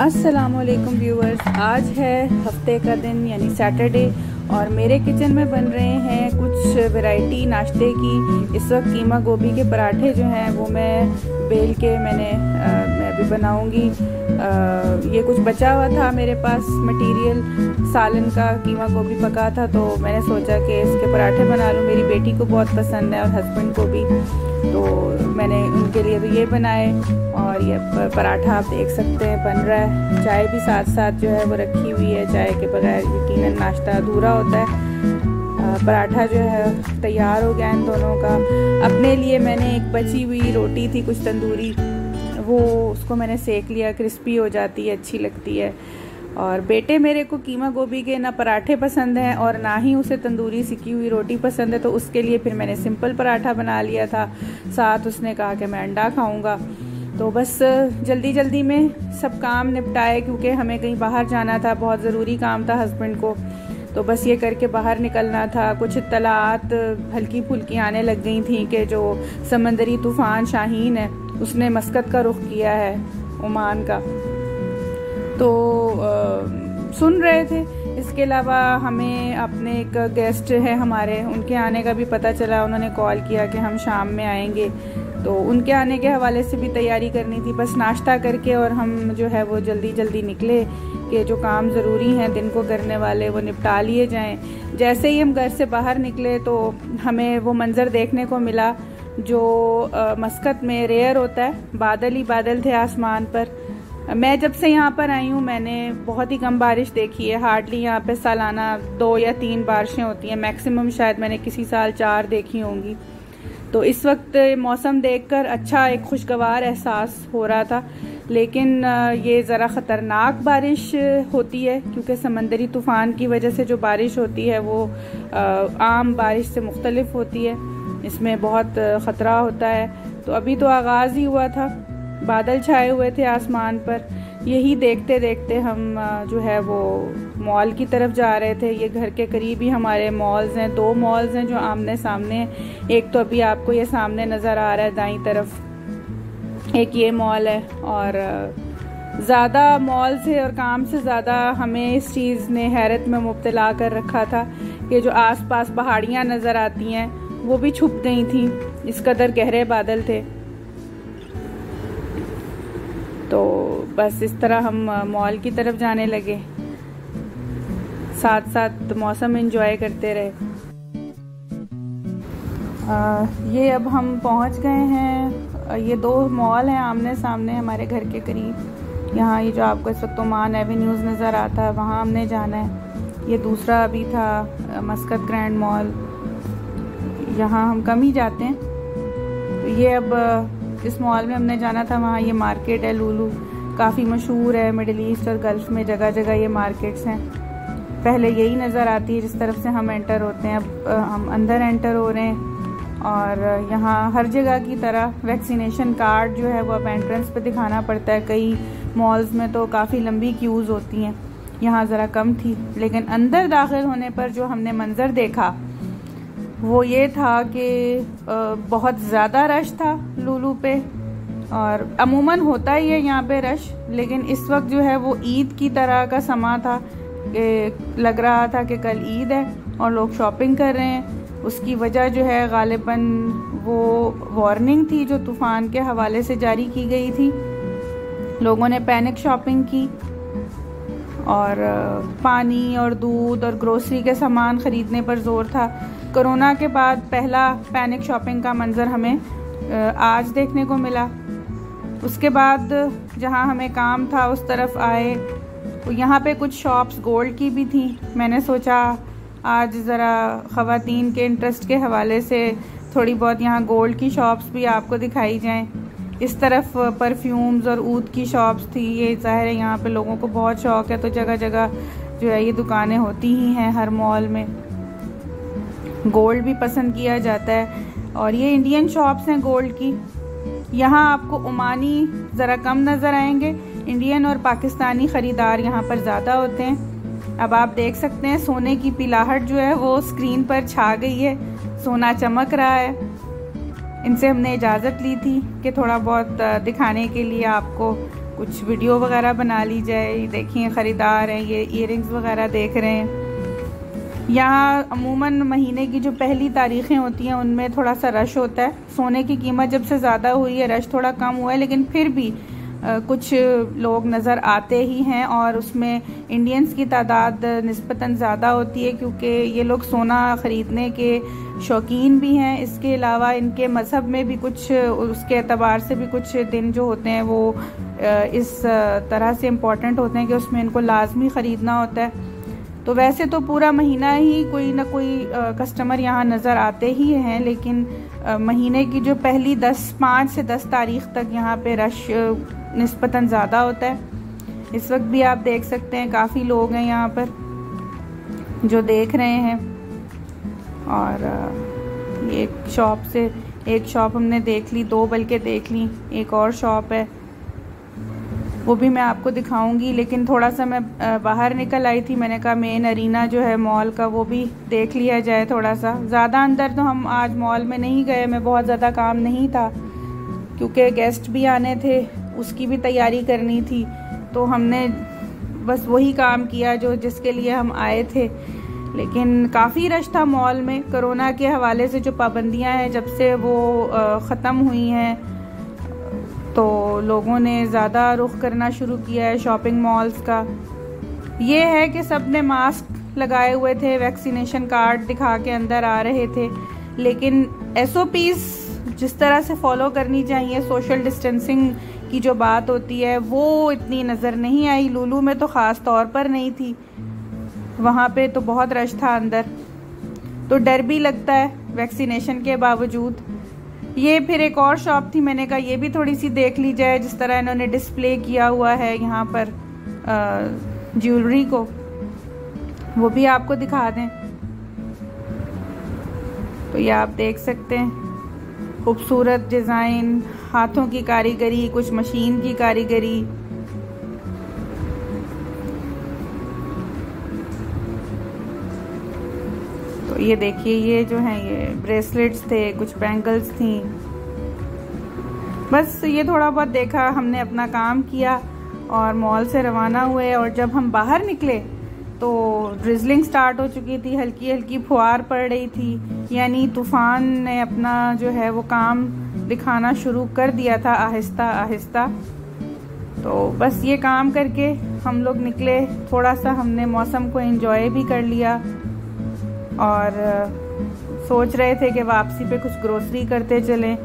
अस्सलामुअलैकुम व्यूअर्स, आज है हफ्ते का दिन यानी सैटरडे और मेरे किचन में बन रहे हैं कुछ वैरायटी नाश्ते की। इस वक्त कीमा गोभी के पराठे जो हैं वो मैं बेल के मैं भी बनाऊंगी। ये कुछ बचा हुआ था मेरे पास मटेरियल, सालन का कीमा गोभी पका था तो मैंने सोचा कि इसके पराठे बना लूँ। मेरी बेटी को बहुत पसंद है और हस्बैंड को भी, तो मैंने उनके लिए भी ये बनाए। और ये पराठा आप देख सकते हैं बन रहा है। चाय भी साथ साथ जो है वो रखी हुई है, चाय के बगैर यकीनन नाश्ता अधूरा होता है। पराठा जो है तैयार हो गया इन दोनों का। अपने लिए मैंने एक बची हुई रोटी थी कुछ तंदूरी, वो उसको मैंने सेक लिया, क्रिस्पी हो जाती है, अच्छी लगती है। और बेटे मेरे को कीमा गोभी के ना पराठे पसंद हैं और ना ही उसे तंदूरी सिकी हुई रोटी पसंद है, तो उसके लिए फिर मैंने सिंपल पराठा बना लिया था। साथ उसने कहा कि मैं अंडा खाऊंगा, तो बस जल्दी जल्दी में सब काम निपटाए क्योंकि हमें कहीं बाहर जाना था, बहुत ज़रूरी काम था हस्बैंड को, तो बस ये करके बाहर निकलना था। कुछ इत्तलात हल्की फुल्की आने लग गई थी कि जो समंदरी तूफ़ान शाहीन है उसने मस्कत का रुख किया है, ओमान का, तो सुन रहे थे। इसके अलावा हमें अपने एक गेस्ट है हमारे, उनके आने का भी पता चला। उन्होंने कॉल किया कि हम शाम में आएंगे, तो उनके आने के हवाले से भी तैयारी करनी थी। बस नाश्ता करके और हम जो है वो जल्दी जल्दी निकले कि जो काम ज़रूरी हैं दिन को करने वाले वो निपटा लिए जाएं। जैसे ही हम घर से बाहर निकले तो हमें वो मंज़र देखने को मिला जो मस्कत में रेयर होता है। बादल ही बादल थे आसमान पर। मैं जब से यहाँ पर आई हूँ मैंने बहुत ही कम बारिश देखी है। हार्डली यहाँ पे सालाना 2 या 3 बारिशें होती हैं, मैक्सिमम शायद मैंने किसी साल 4 देखी होंगी। तो इस वक्त मौसम देखकर अच्छा एक खुशगवार एहसास हो रहा था, लेकिन ये ज़रा ख़तरनाक बारिश होती है क्योंकि समंदरी तूफ़ान की वजह से जो बारिश होती है वो आम बारिश से मुख्तलिफ होती है, इसमें बहुत ख़तरा होता है। तो अभी तो आगाज़ ही हुआ था, बादल छाए हुए थे आसमान पर। यही देखते देखते हम जो है वो मॉल की तरफ जा रहे थे। ये घर के करीब ही हमारे मॉल्स हैं, 2 मॉल्स हैं जो आमने सामने हैं। एक तो अभी आपको ये सामने नज़र आ रहा है दाईं तरफ, एक ये मॉल है। और ज़्यादा मॉल से और काम से ज़्यादा हमें इस चीज़ ने हैरत में मुब्तला कर रखा था कि जो आसपास पहाड़ियाँ नज़र आती हैं वो भी छुप गई थी, इस कदर गहरे बादल थे। तो बस इस तरह हम मॉल की तरफ जाने लगे, साथ साथ मौसम एंजॉय करते रहे। ये अब हम पहुंच गए हैं। ये 2 मॉल हैं आमने सामने हमारे घर के करीब। यहाँ ये जो आपको इस वक्त ओमान एवेन्यूज़ नज़र आता है वहाँ हमने जाना है। ये दूसरा अभी था मस्कत ग्रैंड मॉल, यहाँ हम कम ही जाते हैं। तो ये अब इस मॉल में हमने जाना था, वहाँ ये मार्केट है लुलु, काफ़ी मशहूर है मिडिल ईस्ट और गल्फ़ में, जगह जगह ये मार्केट्स हैं। पहले यही नज़र आती है जिस तरफ से हम एंटर होते हैं, अब हम अंदर एंटर हो रहे हैं। और यहाँ हर जगह की तरह वैक्सीनेशन कार्ड जो है वो अब एंट्रेंस पे दिखाना पड़ता है। कई मॉल्स में तो काफ़ी लंबी क्यूज़ होती हैं, यहाँ ज़रा कम थी। लेकिन अंदर दाखिल होने पर जो हमने मंज़र देखा वो ये था कि बहुत ज़्यादा रश था लुलु पे, और अमूमन होता ही है यहाँ पे रश, लेकिन इस वक्त जो है वो ईद की तरह का समा था कि लग रहा था कि कल ईद है और लोग शॉपिंग कर रहे हैं। उसकी वजह जो है गालिबन वो वार्निंग थी जो तूफ़ान के हवाले से जारी की गई थी। लोगों ने पैनिक शॉपिंग की और पानी और दूध और ग्रोसरी के सामान ख़रीदने पर ज़ोर था। कोरोना के बाद पहला पैनिक शॉपिंग का मंज़र हमें आज देखने को मिला। उसके बाद जहां हमें काम था उस तरफ आए तो यहाँ पे कुछ शॉप्स गोल्ड की भी थी। मैंने सोचा आज ज़रा ख़वातीन के इंटरेस्ट के हवाले से थोड़ी बहुत यहाँ गोल्ड की शॉप्स भी आपको दिखाई जाएं। इस तरफ परफ्यूम्स और ऊद की शॉप्स थी। ये ज़ाहिर है यहाँ पे लोगों को बहुत शौक़ है, तो जगह जगह जो है ये दुकानें होती ही हैं। हर मॉल में गोल्ड भी पसंद किया जाता है। और ये इंडियन शॉप्स हैं गोल्ड की। यहाँ आपको ओमानी ज़रा कम नज़र आएंगे, इंडियन और पाकिस्तानी ख़रीदार यहाँ पर ज़्यादा होते हैं। अब आप देख सकते हैं सोने की पिलाहट जो है वो स्क्रीन पर छा गई है, सोना चमक रहा है। इनसे हमने इजाज़त ली थी कि थोड़ा बहुत दिखाने के लिए आपको कुछ वीडियो वगैरह बना ली जाए। देखिए ख़रीदार हैं, ये ईयरिंग्स वगैरह देख रहे हैं। यहाँ अमूमन महीने की जो पहली तारीखें होती हैं उनमें थोड़ा सा रश होता है। सोने की कीमत जब से ज़्यादा हुई है रश थोड़ा कम हुआ है, लेकिन फिर भी कुछ लोग नज़र आते ही हैं और उसमें इंडियंस की तादाद निस्बतन ज़्यादा होती है, क्योंकि ये लोग सोना ख़रीदने के शौकीन भी हैं। इसके अलावा इनके मज़हब में भी कुछ उसके एतबार से भी कुछ दिन जो होते हैं वो इस तरह से इम्पॉर्टेंट होते हैं कि उसमें इनको लाजमी ख़रीदना होता है। तो वैसे तो पूरा महीना ही कोई ना कोई कस्टमर यहाँ नज़र आते ही हैं, लेकिन महीने की जो पहली 5 से 10 तारीख तक यहाँ पे रश निस्बतन ज़्यादा होता है। इस वक्त भी आप देख सकते हैं काफ़ी लोग हैं यहाँ पर जो देख रहे हैं। और ये एक शॉप हमने देख ली, 2 बल्कि देख ली। एक और शॉप है वो भी मैं आपको दिखाऊंगी, लेकिन थोड़ा सा मैं बाहर निकल आई थी। मैंने कहा मेन अरीना जो है मॉल का वो भी देख लिया जाए थोड़ा सा। ज़्यादा अंदर तो हम आज मॉल में नहीं गए, मैं बहुत ज़्यादा काम नहीं था क्योंकि गेस्ट भी आने थे, उसकी भी तैयारी करनी थी। तो हमने बस वही काम किया जिसके लिए हम आए थे। लेकिन काफ़ी रश था मॉल में। कोरोना के हवाले से जो पाबंदियां हैं जब से वो ख़त्म हुई हैं तो लोगों ने ज़्यादा रुख करना शुरू किया है शॉपिंग मॉल्स का। ये है कि सब ने मास्क लगाए हुए थे, वैक्सीनेशन कार्ड दिखा के अंदर आ रहे थे, लेकिन SOPs जिस तरह से फॉलो करनी चाहिए, सोशल डिस्टेंसिंग की जो बात होती है वो इतनी नज़र नहीं आई। लुलू में तो ख़ास तौर पर नहीं थी, वहाँ पे तो बहुत रश था अंदर, तो डर भी लगता है वैक्सीनेशन के बावजूद। ये फिर एक और शॉप थी, मैंने कहा ये भी थोड़ी सी देख ली जाए। जिस तरह इन्होंने डिस्प्ले किया हुआ है यहाँ पर ज्वेलरी को, वो भी आपको दिखा दें। तो ये आप देख सकते हैं, खूबसूरत डिज़ाइन, हाथों की कारीगरी, कुछ मशीन की कारीगरी। तो ये देखिए, ये जो हैं ये ब्रेसलेट्स थे, कुछ बैंगल्स थी। बस ये थोड़ा बहुत देखा, हमने अपना काम किया और मॉल से रवाना हुए। और जब हम बाहर निकले तो ड्रिजलिंग स्टार्ट हो चुकी थी, हल्की हल्की फुहार पड़ रही थी, यानी तूफ़ान ने अपना जो है वो काम दिखाना शुरू कर दिया था आहिस्ता आहिस्ता। तो बस ये काम करके हम लोग निकले। थोड़ा सा हमने मौसम को एंजॉय भी कर लिया और सोच रहे थे कि वापसी पे कुछ ग्रोसरी करते चलें।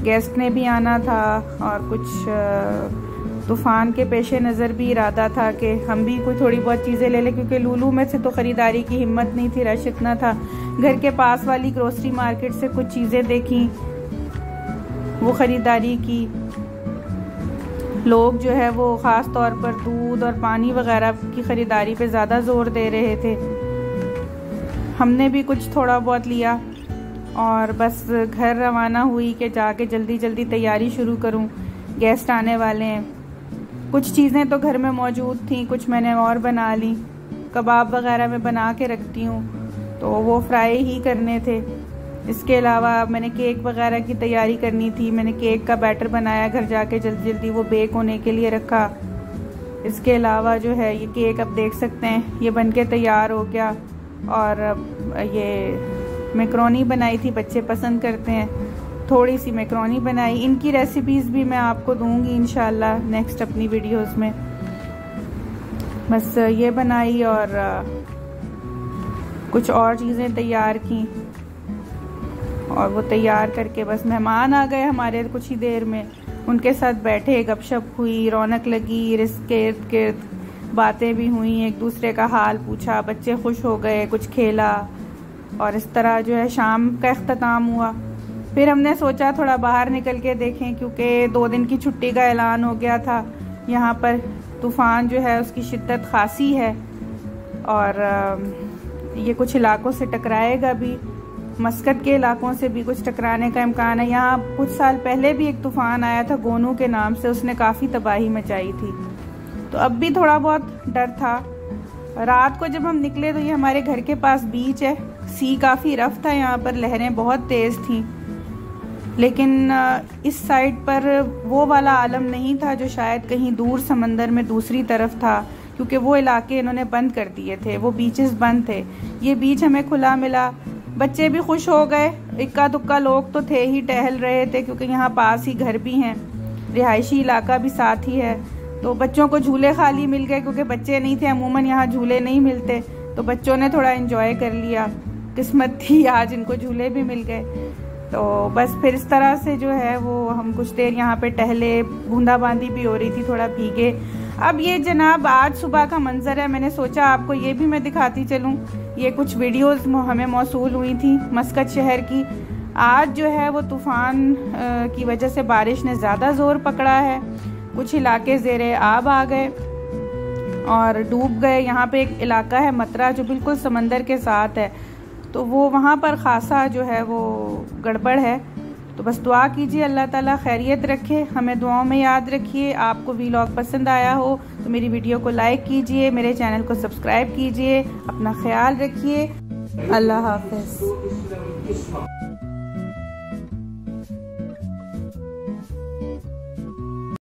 गेस्ट ने भी आना था और कुछ तूफ़ान के पेशे नज़र भी इरादा था कि हम भी कोई थोड़ी बहुत चीज़ें ले लें, क्योंकि लुलू में से तो ख़रीदारी की हिम्मत नहीं थी, रश इतना था। घर के पास वाली ग्रोसरी मार्केट से कुछ चीज़ें देखी, वो ख़रीदारी की। लोग जो है वो ख़ास तौर पर दूध और पानी वगैरह की ख़रीदारी पे ज़्यादा ज़ोर दे रहे थे। हमने भी कुछ थोड़ा बहुत लिया और बस घर रवाना हुई कि जाके जल्दी जल्दी तैयारी शुरू करूं। गेस्ट आने वाले हैं। कुछ चीज़ें तो घर में मौजूद थी, कुछ मैंने और बना ली। कबाब वगैरह मैं बना के रखती हूँ, तो वो फ्राई ही करने थे। इसके अलावा मैंने केक वगैरह की तैयारी करनी थी। मैंने केक का बैटर बनाया, घर जाके जल्दी जल्दी वो बेक होने के लिए रखा। इसके अलावा जो है ये केक अब देख सकते हैं, ये बनके तैयार हो गया। और ये मैक्रोनी बनाई थी, बच्चे पसंद करते हैं, थोड़ी सी मैक्रोनी बनाई। इनकी रेसिपीज़ भी मैं आपको दूंगी इंशाल्लाह नेक्स्ट अपनी वीडियोस में। बस ये बनाई और कुछ और चीज़ें तैयार की और वो तैयार करके बस मेहमान आ गए हमारे कुछ ही देर में। उनके साथ बैठे, गपशप हुई, रौनक लगी, इसके इर्द गिर्द बातें भी हुई, एक दूसरे का हाल पूछा, बच्चे खुश हो गए, कुछ खेला और इस तरह जो है शाम का इख्तिताम हुआ। फिर हमने सोचा थोड़ा बाहर निकल के देखें, क्योंकि 2 दिन की छुट्टी का ऐलान हो गया था। यहाँ पर तूफ़ान जो है उसकी शिद्दत खासी है और ये कुछ इलाकों से टकराएगा भी, मस्कत के इलाकों से भी कुछ टकराने का इम्कान है। यहाँ कुछ साल पहले भी एक तूफ़ान आया था गोनू के नाम से, उसने काफ़ी तबाही मचाई थी। तो अब भी थोड़ा बहुत डर था। रात को जब हम निकले तो ये हमारे घर के पास बीच है, सी काफ़ी रफ था, यहाँ पर लहरें बहुत तेज़ थीं। लेकिन इस साइड पर वो वाला आलम नहीं था जो शायद कहीं दूर समंदर में दूसरी तरफ था, क्योंकि वो इलाके इन्होंने बंद कर दिए थे, वो बीचेस बंद थे। ये बीच हमें खुला मिला, बच्चे भी खुश हो गए। इक्का दुक्का लोग तो थे ही, टहल रहे थे, क्योंकि यहाँ पास ही घर भी हैं, रिहायशी इलाका भी साथ ही है। तो बच्चों को झूले खाली मिल गए, क्योंकि बच्चे नहीं थे, अमूमन यहाँ झूले नहीं मिलते, तो बच्चों ने थोड़ा एंजॉय कर लिया। किस्मत थी आज इनको झूले भी मिल गए। तो बस फिर इस तरह से जो है वो हम कुछ देर यहाँ पे टहले, बूंदाबांदी भी हो रही थी, थोड़ा भीगे। अब ये जनाब आज सुबह का मंजर है, मैंने सोचा आपको ये भी मैं दिखाती चलूँ। ये कुछ वीडियोस हमें मौसूल हुई थी मस्कत शहर की। आज जो है वो तूफ़ान की वजह से बारिश ने ज़्यादा ज़ोर पकड़ा है, कुछ इलाके ज़ेरे आब आ गए और डूब गए। यहाँ पे एक इलाका है मतरा जो बिल्कुल समंदर के साथ है, तो वो वहाँ पर ख़ासा जो है वो गड़बड़ है। तो बस दुआ कीजिए अल्लाह ताला खैरियत रखे, हमें दुआओं में याद रखिए। आपको वीलॉग पसंद आया हो तो मेरी वीडियो को लाइक कीजिए, मेरे चैनल को सब्सक्राइब कीजिए, अपना ख्याल रखिए। अल्लाह हाफ़िज़।